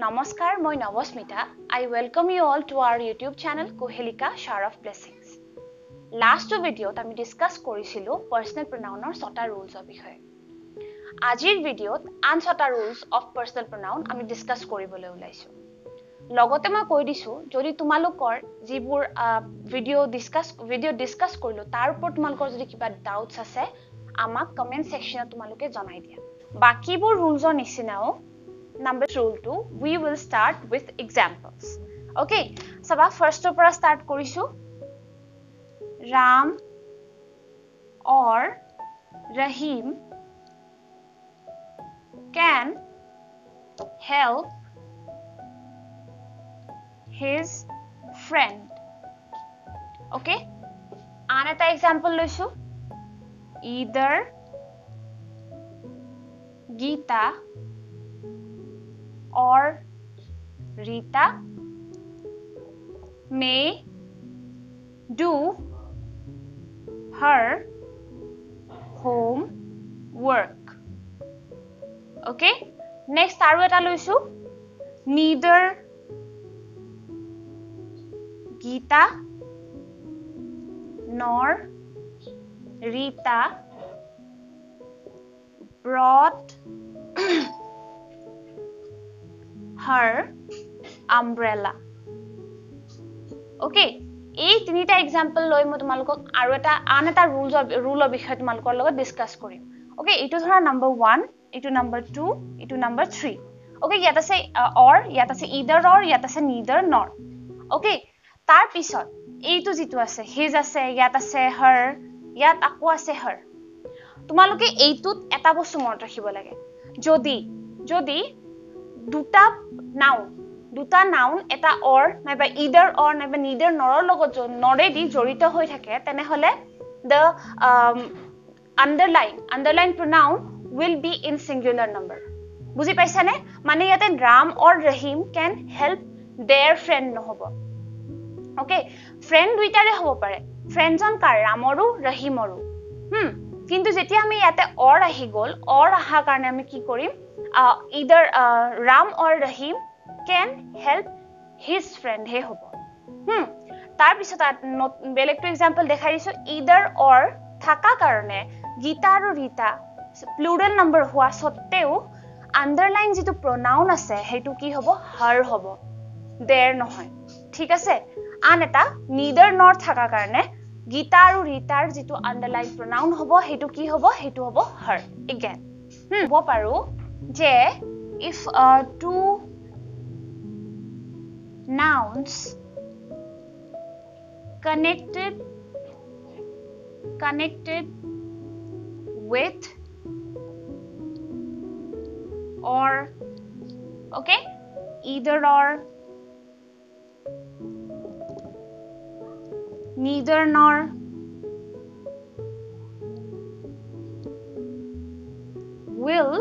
Namaskar, moi Navasmita. I welcome you all to our YouTube channel Kohelika Share of Blessings. Last video আমি discuss কৰিছিলো personal pronoun or ছটা rules of বিষয়ে। আজিৰ ভিডিওত আন ছটা rules of personal pronoun আমি discuss কৰিবলৈ ওলাইছো। লগতে মই কৈ দিছো যদি তোমালোকৰ যিবোৰ ভিডিও ডিসকাস কৰিলো তাৰ ওপৰত তোমালোকৰ যদি কিবা ডাউটস আছে আমাক কমেন্ট সেকশনত তোমালোকে জনাই দিয়া। বাকিবোৰ ৰুলছৰ নিচিনাও Number rule 2, we will start with examples. Okay, so first of all start korisu. Ram or Rahim can help his friend. Okay, another example loisu. Either Geeta or Rita may do her homework. Okay, next aru eta loisu. Neither Geeta nor Rita brought her umbrella. Okay, এই তিনিটা example লৈ মই তোমালোকক আৰু এটা আন এটা rule of বিষয় তোমালোকৰ লগত ডিসকাস কৰিম। Okay, এইটো ধৰা নাম্বাৰ 1, এইটো নাম্বাৰ 2, এইটো নাম্বাৰ 3। Okay, ইয়াত আছে or, ইয়াত আছে either or, ইয়াত আছে neither nor। Okay, তাৰ পিছত এইটো যেটো আছে his আছে, ইয়াত আছে her, ইয়াত আকৌ আছে her। তোমালোকে এইটোত এটা বস্তু মনত ৰাখিব লাগে। যদি দুটা নাউন এটা or নাইবা either or নাইবা neither nor লগত নৰেদি জড়িত হৈ থাকে তেনে হলে the underline pronoun will be in singular number. বুজি পাইছানে? মানে ইয়াতে Ram or Rahim can help their friend নহব। Okay, friend দুইটাৰে হ'ব পাৰে। friendজন কাৰ ৰামৰো ৰহিমৰো। কিন্তু যেতিয়া আমি ইয়াতে or আহি গল or আহা কাৰণে আমি কি কৰিম? Either Ram or Rahim can help his friend he hobo tar pisot belekto example dekhai disu either or thaka karone Geeta aru Rita plural number hua sotteu underline jitu pronoun ase hetu ki hobo her hobo there nohoy thik ase an eta neither nor thaka karone Geeta aru Ritar jitu underline pronoun hobo hetu ki hobo hetu hobo her again hobo paru je if two nouns connected with or okay either or neither nor will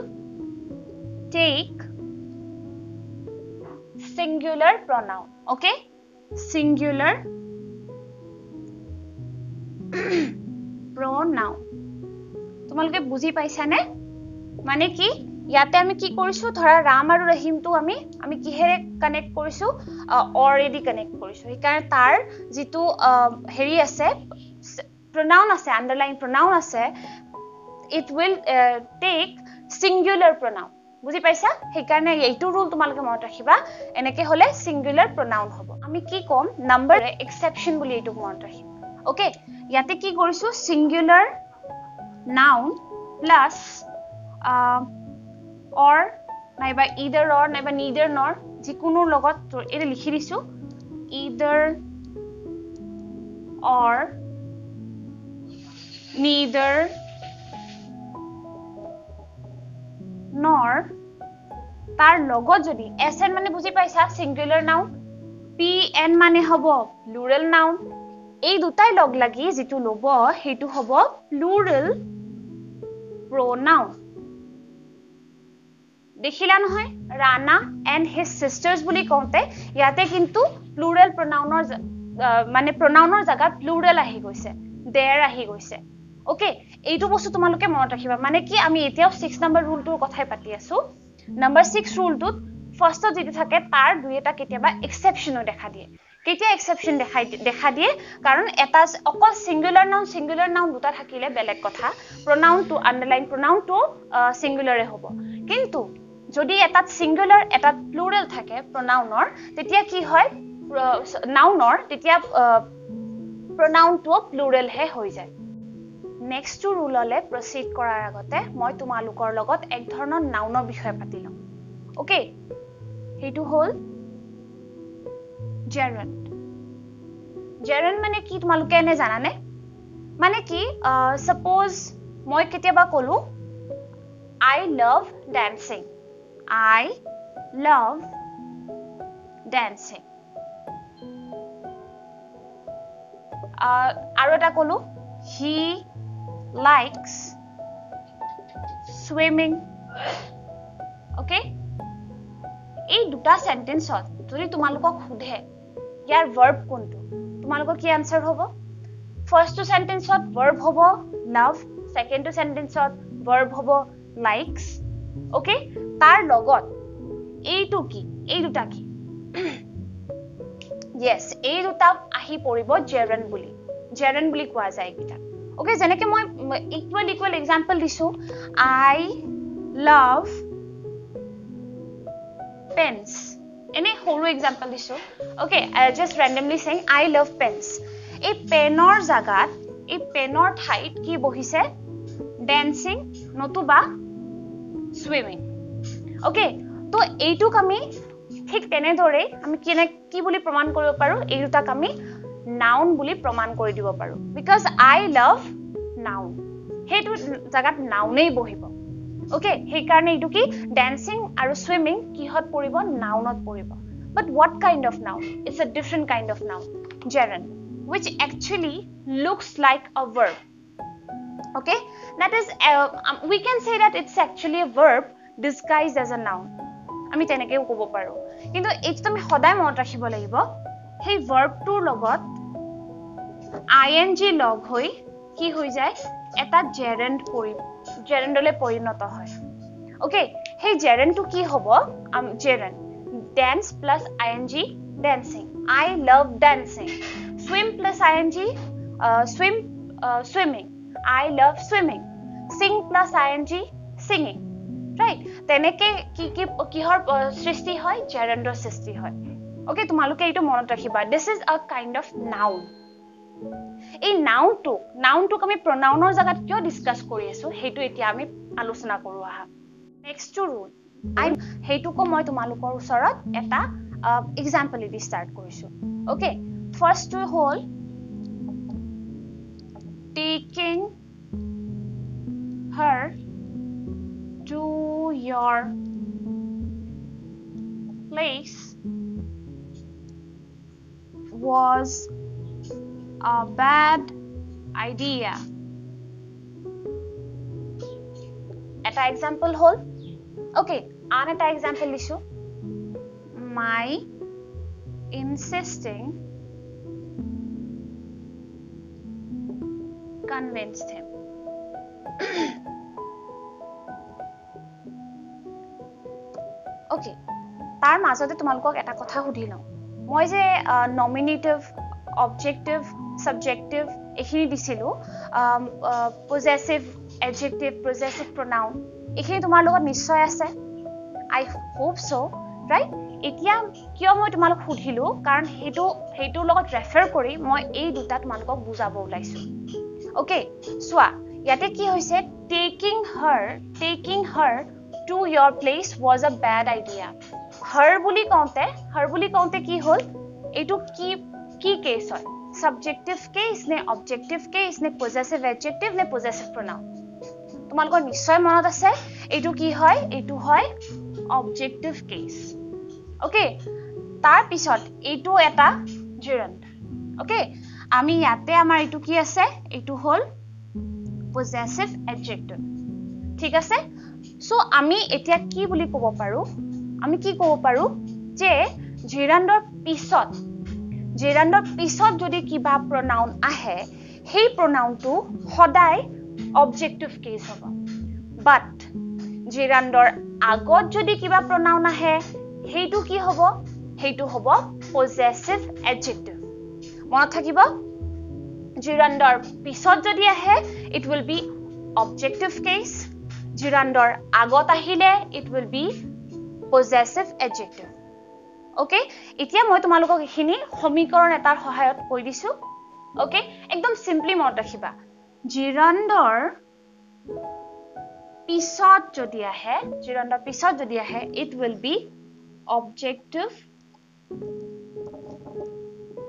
take singular pronoun. Okay, singular pronoun. তোমালোকে বুজি পাইছানে? মানে কি ইয়াতে আমি কি কৰিছো ধৰা ৰাম আৰু ৰহিম তো আমি কিহেৰে কানেক্ট কৰিছো or এদি কানেক্ট কৰিছো সেইকাৰণে তাৰ যেটো হেৰি আছে pronoun আছে underline pronoun আছে it will take singular pronoun. বুজি পাইছা? সেইকাৰণে এইটো ৰুল তোমালোকে মনত ৰাখিবা এনেকে হলে সিঙ্গুলাৰ pronoun হ'ব। আমি কি কম নাম্বাৰ এক্সেপশন বুলি এইটো মনত ৰাখিম। ওকে, ইয়াতে কি কৰিছো সিঙ্গুলার noun plus or নাইবা either or নাইবা neither nor যিকোনো লগত এৰে লিখি দিছো either or neither nor tar logot jodi sn mane buji paisa singular noun pn mane hobo plural noun ei dutai log lagi jitu lobo hetu hobo plural pronoun দেখিলা নহয় Rana and his sisters বুলি কওঁতে ইয়াতে কিন্তু plural pronounৰ মানে pronounৰ জায়গা plural আহি গৈছে there আহি গৈছে ওকে এইটো বস্তু তোমালোকে মনত ৰাখিবা মানে কি আমি এতিয়াও 6 নম্বৰ ৰুলটোৰ কথাই পাতি আছো নম্বৰ 6 ৰুলটোত ফাৰ্ষ্টত যেটো থাকে তাৰ দুই এটা কেতিয়াবা এক্সেপশনো দেখা দিয়ে কেতিয়া এক্সেপশন দেখা দিয়ে কাৰণ এটা অকল সিঙ্গুলাৰ নাউন দুটা থাকিলে বেলেগ কথা pronoun to underline pronoun to singular হ'ব কিন্তু যদি এটা সিঙ্গুলাৰ এটা প্লুৰাল থাকে pronounৰ তেতিয়া কি হয় নাউনৰ তেতিয়া pronoun to plural হে হৈ যায় নেক্সট টু ৰুললে প্ৰসিড কৰাৰ আগতে মই তোমালোকৰ লগত এক ধৰণৰ নাউনৰ বিষয়ে পাতিলাম ওকে হেতু হল gerund gerund মানে কি তোমালোকে এনে জানানে মানে কি suppose মই কেতিয়াবা কলো I love dancing I love dancing আৰু এটা কলো he likes swimming okay এই দুটা সেন্টেন্সত যদি তোমালোকক খুধে ইয়াৰ verb কোনটো তোমালোকৰ কি আনসাৰ হ'ব ফাৰ্স্ট টু সেন্টেন্সত verb হ'ব love সেকেন্ড টু সেন্টেন্সত verb হ'ব likes okay তাৰ লগত এইটো কি এই দুটা কি yes এই দুটা আহি পৰিব gerund বুলি কোৱা যায় কিটা okay যেনেকে মই equal example দিছো I love pens any whole example disu okay just randomly saying I love pens ei penor jagat ei penor thait ki bohise dancing notuba swimming okay to eituk ami thik tene dore ami ki boli praman koribo paru ei duta ami noun boli praman kori dibo paru because I love noun hetu jagat noun ei bohibo okay he karone etu ki dancing aru swimming ki hot poribo nounot poribo but what kind of noun it's a different kind of noun gerund which actually looks like a verb okay that is we can say that it's actually a verb disguised as a noun ami teneke kobo paro kintu etu tumi hoday monot rakhibo lagibo hey verb tur logot ing log hoi ki hoi jay eta gerundle পরিণত হয় okay hey gerund to ki hobo gerund dance plus ing dancing I love dancing swim plus ing swimming I love swimming sing plus ing singing right teneke kihor srishti hoy gerundor srishti hoy okay tumaloke etu monot rakhiba this is a kind of noun এই noun to আমি pronounৰ জাগাত কিয় discuss কৰি আছো হেতু এতিয়া আমি আলোচনা কৰো আহা নেক্সট টু ৰুল আই হেতুকো মই তোমালোকৰ ওচৰত এটা এক্সাম্পল দি স্টাৰ্ট কৰিছো ওকে ফাৰ্স্ট টু হল taking her to your place was a bad idea eta example hol okay an eta example issue my insisting convinced him okay tar majote tumalok eta kotha hudilo moi je nominative objective subjective ekhini disilu possessive adjective possessive pronoun ekhini tomar logot nishoy ase I hope so right etia kiyo moi tumalok hudhilu karon hetu logot refer kori moi ei duta tumalok bujabo ulaisu okay swa yate ki hoise taking her to your place was a bad idea her buli kaunte ki hol etu ki case hoy subjective case ne objective case ne possessive adjective ne possessive pronoun tumalok nishoy monot ase etu ki hoy etu hoy objective case okay tar pisot etu eta gerund okay ami yate amar etu ki ase etu hol possessive adjective ঠিক আছে so ami etia ki boli kobo paru ami ki kobo paru je gerundor pisot jodi kiba pronoun ahe সেই pronounটো সদায় objective case হ'ব but জিৰান্দৰ আগত যদি কিবা pronoun আহে হেইটো কি হ'ব হেইটো হ'ব possessive adjective মনত থাকিব জিৰান্দৰ পিছত যদি আহে it will be objective case জিৰান্দৰ আগত আহিলে it will be possessive adjective okay এতিয়া মই তোমালোকক এখিনি সমীকৰণ এটাৰ সহায়ত কৈ দিছো okay একদম simply মনত ৰাখিবা জিৰান্দৰ পিছত যদি আহে it will be objective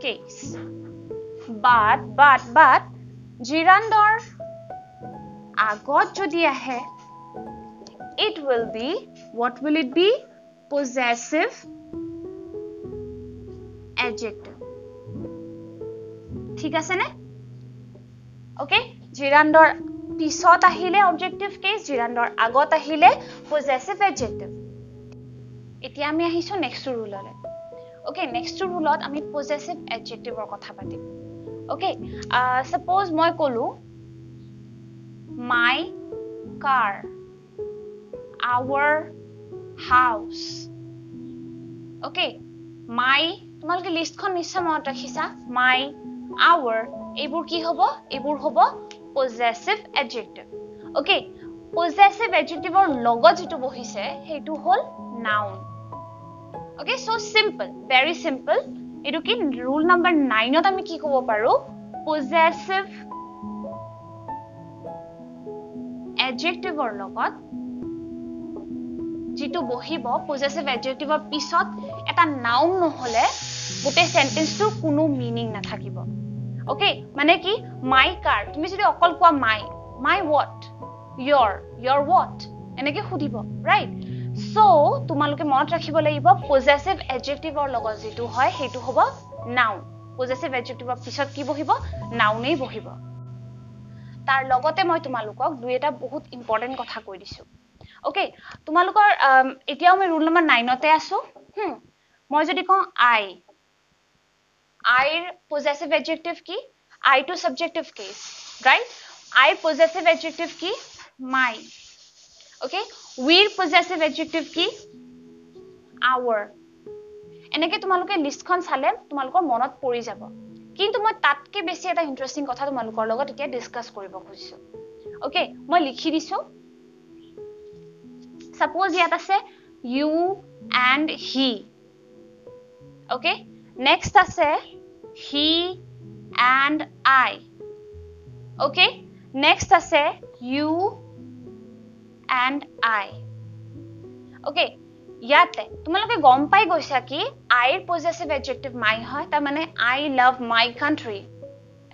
case but জিৰান্দৰ আগত যদি আহে it will be what will it be possessive adjective ঠিক আছে নে ওকে জিৰান্দৰ পিছত আহিলে objective case জিৰান্দৰ আগত আহিলে possessive adjective এতিয়া আমি আহিছো next rule-লৈ okay next rule-ত আমি possessive adjective-ৰ কথা পাতিম okay suppose মই কলো my car our house okay my তোমালোকে লিষ্টখন নিশ্চয় মনত ৰাখিছা my our এইবোৰ কি হ'ব এইবোৰ হ'ব possessive adjective okay possessive adjective-ৰ লগত যেটো বহিছে হেইটো হ'ল noun okay so simple very simple এটো কি rule number 9ত আমি কি ক'ব পাৰো possessive adjective-ৰ লগত যেটো বহিব possessive adjective-ৰ পিছত এটা noun নহলে গোটে sentence-টো কোনো meaning নাথাকিব okay মানে কি my car তুমি যদি অকল কোৱা my what your what এনেকে খুদিব right so তোমালোকে মনত ৰাখিব লাগিব possessive adjective-ৰ লগত যেটো হয় হেতু হ'ব noun possessive adjective-ৰ পিছত কি বহিব noun-এই বহিব তাৰ লগতে মই তোমালোকক দুই এটা বহুত ইম্পৰ্টেন্ট কথা কৈ দিছো okay তোমালোকৰ এতিয়াও মই rule number 9তে আছো মই যদি কওঁ I possessive adjective কি I to subjective case right I possessive adjective কি my okay we possessive adjective কি our এনেকে তোমালোকে লিষ্টখন চালে তোমালোকৰ মনত পৰি যাব কিন্তু মই তাতকে বেছি এটা ইন্টাৰেষ্টিং কথা তোমালোকৰ লগত এতিয়া ডিসকাস কৰিব খুজিছো okay মই লিখি দিছো suppose ইয়াত আছে you and he okay next আছে he and I okay next আছে you and I okay ইয়াতে তোমালোকে গম পাই গৈছা কি I possessive adjective my হয় তাৰ মানে I love my country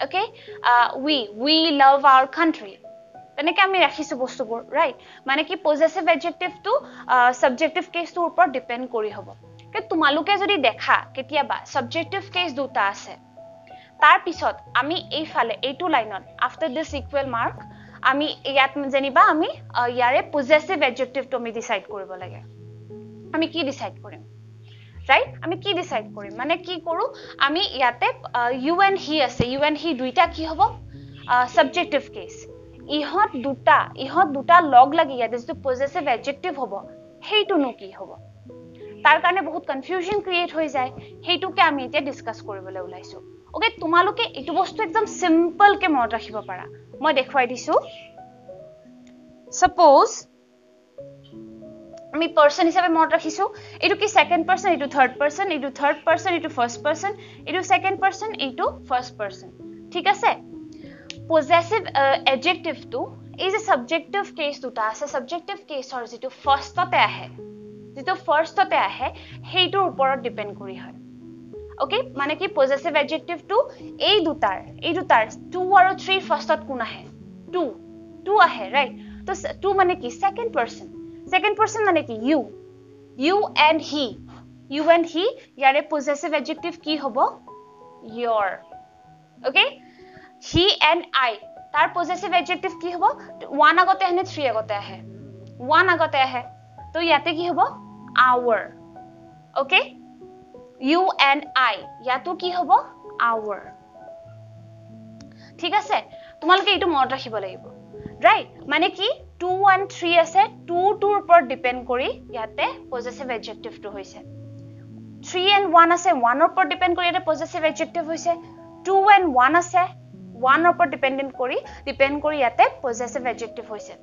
okay we love our country তেনেকে আমি ৰাখিছো বস্তুবোৰ right মানে কি possessive adjective টো subjective case টোৰ ওপৰত ডিপেন্ড কৰি হ'ব কে তোমালোকে যদি দেখা কেতিয়াবা subjective case দুটা আছে তাৰ পিছত আমি এই ফালে এইটো লাইনত after this equal mark আমি ইয়াত জানিবা আমি ইয়াৰে possessive adjective টো আমি ডিসাইড কৰিব লাগে আমি কি ডিসাইড কৰিম right আমি কি ডিসাইড কৰিম মানে কি কৰো আমি ইয়াতে you and he আছে you and he দুইটা কি হ'ব subjective case ইহত দুটা লগ লাগি ইয়াতে যেটো possessive adjective হ'ব হেইটোনো কি হ'ব তাৰ কাৰণে বহুত কনফিউজন ক্ৰিয়েট হৈ যায় হেইটোকে আমি এতিয়া ডিসকাস কৰিবলৈ ওলাইছো ওকে তোমালোকে এটো বস্তু একদম সিম্পল কে মনত ৰাখিব পাৰা মই দেখুৱাই দিছো suppose আমি person হিচাপে মনত ৰাখিছো এটো কি second person এটো third person এটো third person এটো first person এটো second person এটো first person ঠিক আছে possessive adjective to is a subjective case দুটা আছে subjective case or যেটো firstতে আহে হেইটোৰ ওপৰত ডিপেন্ড কৰি হয় okay মানে কি possessive adjective to এই দুটাৰ 2 আৰু 3 ফাৰ্ষ্টত কোন আহে 2 আহে right তো 2 মানে কি second person মানে কি you and he ইয়াৰে possessive adjective কি হ'ব your okay he and I তাৰ possessive adjective কি হ'ব 1 আগতে আহে 3 আগতে আহে 1 আগতে আহে তো ইয়াতে কি হ'ব our okay you and I ইয়াতো কি হ'ব our ঠিক আছে তোমালোকে এটো মনত ৰাখিব লাগিব ৰাইট মানে কি 2 1 3 আছে 2 2 ৰ ওপৰত ডিপেন্ড কৰি ইয়াতে পজেসিভ এডজেক্টিভ টো হৈছে 3 and 1 আছে 1 ৰ ওপৰত ডিপেন্ড কৰি ইয়াতে পজেসিভ এডজেক্টিভ হৈছে 2 and 1 আছে 1 ৰ ওপৰত ডিপেন্ড কৰি ইয়াতে পজেসিভ এডজেক্টিভ হৈছে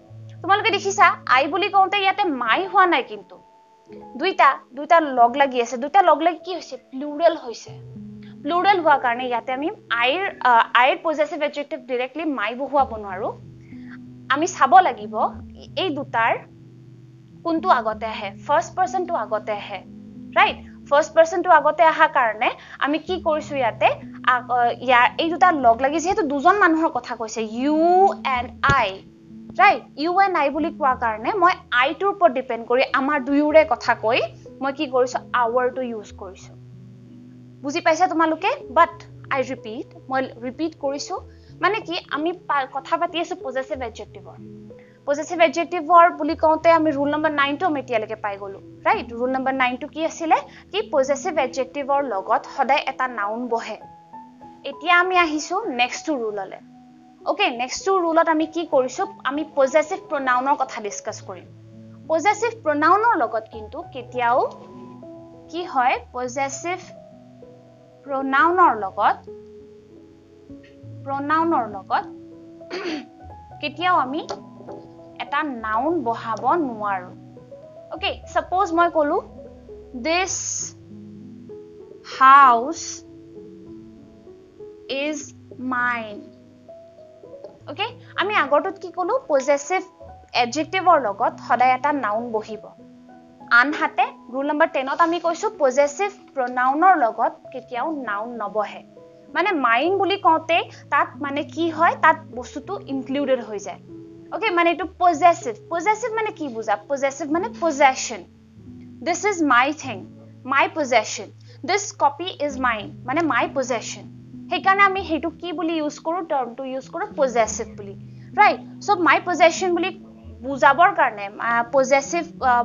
তোমালোকে দেখিছা আই বুলি কওঁতে ইয়াতে মাই হোৱা নাই কিন্তু দুইটা লগ লাগি আছে দুইটা লগ লাগি কি হৈছে প্লুৰাল হৈছে প্লুৰাল হোৱা কাৰণে ইয়াতে আমি আইৰ পজেসিভ এডজেক্টিভ ডাইৰেক্টলি মাই বহুৱাব নোৱাৰো আমি চাব লাগিব এই দুটাৰ কোনটো আগতে আহে ফাৰ্স্ট পাৰসন টো আগতে আহে ৰাইট ফাৰ্স্ট পাৰসন টো আগতে আহা কাৰণে আমি কি কৰিছো ইয়াতে ইয়াৰ এই দুটা লগ লাগি যেহেতু দুজন মানুহৰ কথা কৈছে you and I right you and I বুলি কোৱা কাৰণে মই আই টোৰ ওপৰত ডিপেন্ড কৰি আমাৰ দুয়োৰে কথা কৈ মই কি কৰিছো আৱাৰ টো ইউজ কৰিছো বুজি পাইছা তোমালোকে বাট আই ৰিপিট মই ৰিপিট কৰিছো মানে কি আমি কথা পাতি আছো পজেসিভ এডজেক্টিভৰ বুলি কওঁতে আমি ৰুল নম্বৰ 9 টো মেটিয়ালৈকে পাই গলো ৰাইট ৰুল নম্বৰ 9 টো কি আছিলে কি পজেসিভ এডজেক্টিভৰ লগত সদায় এটা নাউন বহে এতিয়া আমি আহিছো নেক্সট ৰুললে ওকে নেক্সট ৰুলত আমি কি কৰিছো আমি পজেসিভ প্ৰনাউনৰ কথা ডিসকাস কৰিম পজেসিভ প্ৰনাউনৰ লগত কিন্তু কেতিয়াও কি হয় পজেসিভ প্ৰনাউনৰ লগত কেতিয়াও আমি এটা নাউন বহাব নোৱাৰো ওকে সাপোজ মই কলো this house is mine okay আমি আগৰটোত কি কলো পজেসিভ এডজেক্টিভৰ লগত সদায় এটা নাউন বহিব আনহাতে ৰুল নম্বৰ 10 ত আমি কৈছো পজেসিভ প্ৰনাউনৰ লগত কেতিয়াও নাউন নবহে মানে মাইন বুলি কওঁতে তাত মানে কি হয় তাত বস্তুটো ইনক্লুডেড হৈ যায় ওকে মানে এটো পজেসিভ মানে কি বুজা পজেসিভ মানে possession this is my thing my possession this copy is mine মানে my possession হেকাৰণে আমি হেতু কি বুলি ইউজ কৰো টাৰ্মটো ইউজ কৰো পজেসিভ বুলি ৰাইট সো my possession বুলি বুজাবৰ কাৰণে পজেসিভ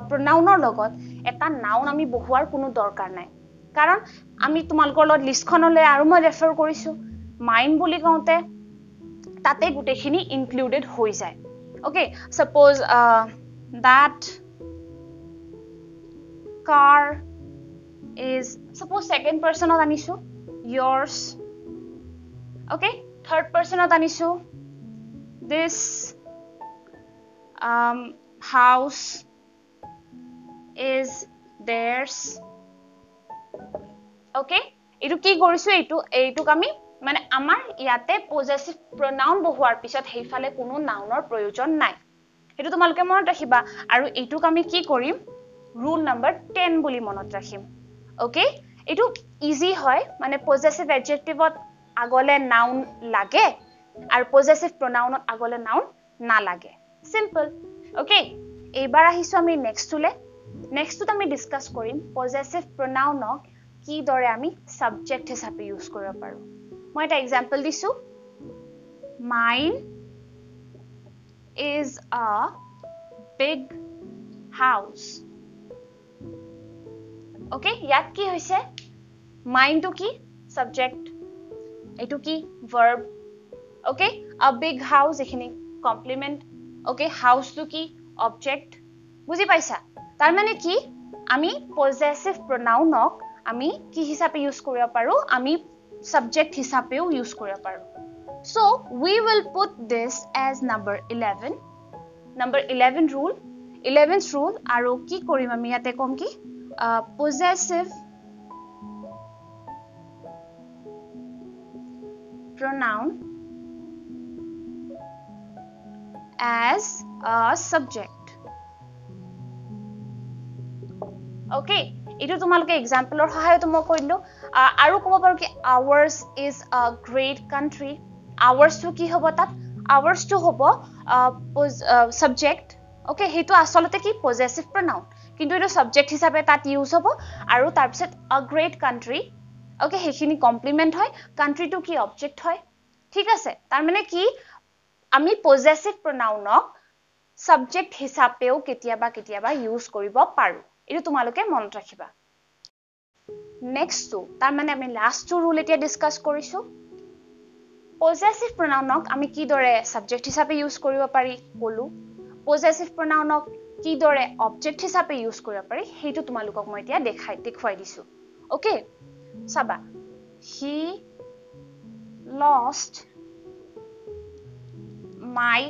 প্ৰনাউনৰ লগত এটা নাউন আমি বহুৱাৰ কোনো দৰকাৰ নাই কাৰণ আমি তোমালোকৰ লগত লিষ্টখনলৈ আৰু মই ৰেফাৰ কৰিছো মাইন বুলি কওঁতে তাতে গুটেখিনি ইনক্লুডেড হৈ যায় okay suppose that car is suppose second person ত আনিছো yours okay third person ত আনিছো this house is theirs okay এটো কি কৰিছো এইটো আমি মানে আমাৰ ইয়াতে পজেসিভ প্ৰনাউন বহুৱাৰ পিছত হেইফালে কোনো নাউনৰ প্ৰয়োজন নাই এটো তোমালোকে মনত ৰাখিবা আৰু এইটোক আমি কি কৰিম ৰুল নম্বৰ 10 বুলি মনত ৰাখিম ওকে এটো ইজি হয় মানে পজেসিভ এডজেক্টিভত আগলে নাউন লাগে আৰু পজেসিভ প্ৰনাউনত আগলে নাউন না লাগে সিম্পল ওকে এইবাৰ আহিছো আমি নেক্সটত আমি ডিসকাস কৰিম পজেসিভ প্ৰনাউনক কি দৰে আমি সাবজেক্ট হিচাপে ইউজ কৰিব পাৰো মই এটা এক্সাম্পল দিছো mine is a big house okay ইয়াত কি হৈছে mine to কি subject এটো কি verb okay a big house এখিনি complement okay house to কি object বুজি পাইছা তাৰ মানে কি আমি possessive pronounক আমি কি হিচাপে ইউজ কৰিব পাৰো আমি subject হিচাপেও ইউজ কৰিব পাৰো so we will put this as number 11 rule 11th rule আৰু কি কৰিম আমি ইয়াতে কম কি possessive pronoun as a subject okay এটো তোমালোকে এক্সাম্পলৰ সহায়ত মই কৈলো আৰু ক'ব পাৰো কি ours is a great country ours to কি হ'ব তাত ours to হ'ব subject okay হেতু আসলতে কি possessive pronoun কিন্তু এটো subject হিচাপে তাত ইউজ হ'ব আৰু তাৰ পিছত a great country okay হেখিনি কমপ্লিমেন্ট হয় country to কি object হয় ঠিক আছে তাৰ মানে কি আমি possessive pronounক subject হিচাপেও কেতিয়াবা ইউজ কৰিব পাৰো এটো তোমালোকে মনত ৰাখিবা নেক্সট তাৰ মানে আমি লাষ্ট ৰুল এতিয়া ডিসকাস কৰিছো possessive pronounক আমি কি দৰে subject হিচাপে ইউজ কৰিব পাৰি কলো possessive pronounক কি দৰে object হিচাপে ইউজ কৰিব পাৰি হেইটো তোমালোকক মই এতিয়া দেখুৱাই দিছো okay Saba he lost my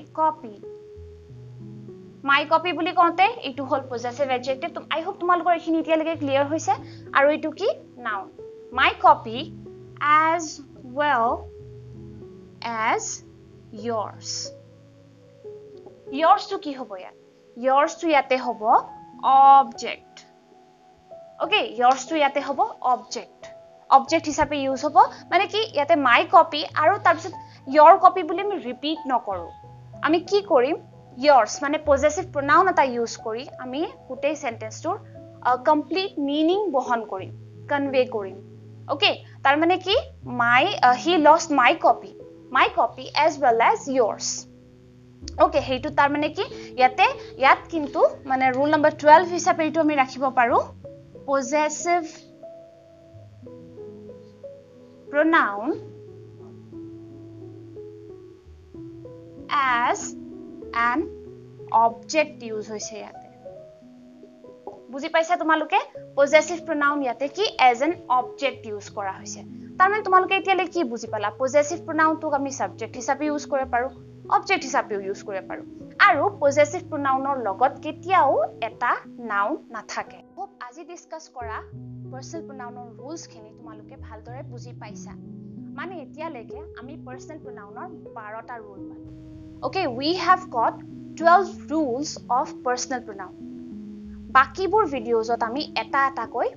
copy বুলি কওঁতে এইটো হল possessive adjective I hope তোমালোকৰ এইখিনি এতিয়ালৈকে ক্লিয়াৰ হৈছে আৰু এইটো কি noun my copy as well as yours to কি হ'ব ইয়াত yours to ইয়াতে হ'ব object okay yours to ইয়াতে হ'ব object হিচাপে ইউজ হ'ব মানে কি ইয়াতে my copy আৰু তাৰপিছত your copy বুলি আমি ৰিপিট নকৰো আমি কি কৰিম yours মানে possessive pronoun এটা ইউজ কৰি আমি গোটেই সেন্টেন্সটোৰ কমপ্লিট মিনিং বহন কৰিম কনভে কৰিম okay তাৰ মানে কি he lost my copy as well as yours okay হেইটো তাৰ মানে কি ইয়াত কিন্তু মানে ৰুল নাম্বাৰ 12 হিচাপে এইটো আমি ৰাখিব পাৰো possessive pronoun as an object use হৈছে ইয়াতে বুজি পাইছা তোমালোকে possessive pronoun ইয়াতে কি as an object use কৰা হৈছে তাৰ মানে তোমালোকে এতিয়ালে কি বুজি পালা possessive pronoun টোক আমি subject হিচাপে ইউজ কৰিব পাৰো object হিচাপে ইউজ কৰিব পাৰো আৰু possessive pronounৰ লগত কেতিয়াও এটা noun নাথাকে খুব আজি ডিসকাস কৰা personal pronounৰ rules খিনি তোমালোকে ভালদৰে বুজি পাইছা মানে এতিয়ালৈকে আমি personal pronounৰ 12টা rule পালো okay we have got 12 rules of personal pronoun বাকিবোৰ ভিডিওজত আমি এটা কৈ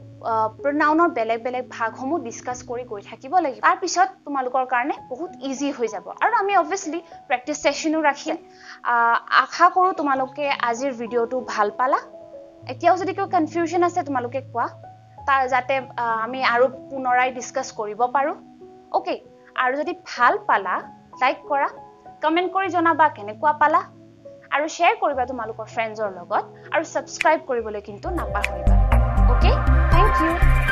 pronounৰ বেলেগ ভাগসমূহ ডিসকাস কৰি গৈ থাকিব লাগিব তাৰ পিছত তোমালোকৰ কাৰণে বহুত ইজি হৈ যাব আৰু আমি obviously প্ৰেক্টিস সেশনও ৰাখিম আশা কৰো তোমালোকে আজিৰ ভিডিওটো ভাল পালা এতিয়াও যদি কিবা কনফিউজন আছে তোমালোকে কোৱা তাৰ যাতে আমি আৰু পুনৰাই ডিসকাস কৰিব পাৰো ওকে আৰু যদি ভাল পালা লাইক কৰা কমেন্ট কৰি জনাবা কেনেকুৱা পালা আৰু শেয়াৰ কৰিবা তোমালোকৰ ফ্ৰেণ্ডৰ লগত আৰু সাবস্ক্ৰাইব কৰিবলৈ কিন্তু নাপাহৰিবা ওকে থ্যাংক ইউ